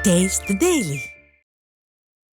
Taste the Daily.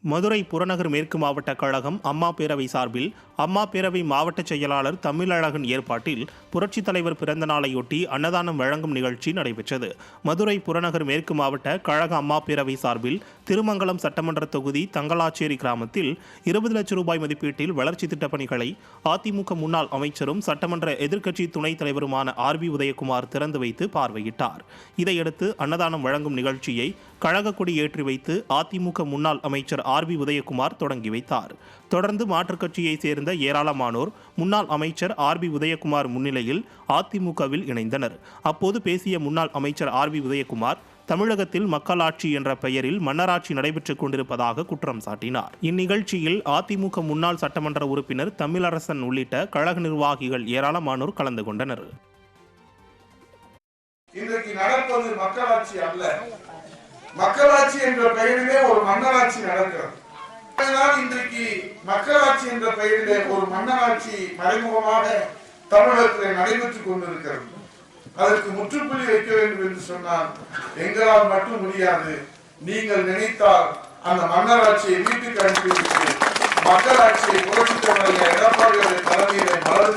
Madurai புறநகர் மேற்கு மாவட்ட கழகம் அம்மா பேரவை சார்பில் அம்மா பேரவை மாவட்ட செயலாளர் தமிழழகன் ஏற்பாட்டில் புரட்சித் தலைவர் பிறந்த நாளையொட்டி அன்னதானம் வழங்கும் நிகழ்ச்சி நடைபெற்றது. மதுரை புறநகர் மேற்கு மாவட்ட கழக அம்மா பேரவை சார்பில் திருமங்கலம் சட்டமன்ற தொகுதி தங்களாச்சேரி கிராமத்தில் 20 லட்சம் ரூபாய் மதிப்பீட்டில் வளர்ச்சி திட்டப் பணிகளை அதிமுக முன்னாள் அமைச்சரும் சட்டமன்ற எதிர்க்கட்சி துணைத் தலைவருமான RB உதயகுமார் திறந்து வைத்து பார்வையிட்டார். இதையடுத்து அன்னதானம் வழங்கும் நிகழ்ச்சியை கழக கொடி ஏற்றி வைத்து அதிமுக முன்னாள் அமைச்சர் RB உதயகுமார் தொடங்கி வைத்தார். தொடர்ந்து மாற்றுக் கட்சியைச் சேர்ந்த ஏராளமானோர் முன்னாள் அமைச்சர் RB உதயகுமார் முன்னிலையில் அதிமுகவில் இணைந்தனர். அப்போது பேசிய முன்னாள் அமைச்சர் RB உதயகுமார் தமிழகத்தில் மக்களாட்சி என்ற பெயரில் மன்னராட்சி நடைபெற்றுக் கொண்டிருப்பதாக குற்றம் சாட்டினார். இந்நிகழ்ச்சியில் அதிமுக முன்னாள் சட்டமன்ற உறுப்பினர் தமிழரசன் உள்ளிட்ட கழக நிர்வாகிகள் ஏராளமானோர் கலந்து கொண்டனர். இன்றைக்கு நடப்பது மக்களாட்சி அல்ல, மக்களாட்சி என்ற பெயரிலே ஒரு மன்னராட்சி நடக்கிறது. இன்றைக்கு மக்களாட்சி என்ற பெயரிலே ஒரு மன்னராட்சி மறைமுகமாக தமிழகத்தில் நடைபெற்றுக் கொண்டிருக்கிறது. அதற்கு முற்றுப்புள்ளி வைக்க வேண்டும் என்று சொன்னால் எங்களால் மட்டும் முடியாது. நீங்கள் நினைத்தால் அந்த மன்னராட்சியை வீட்டுக்கு அனுப்பிவிட்டு மக்களாட்சியை புரட்சித் தலைவர் எடப்பாடி தலைமையிலே மலர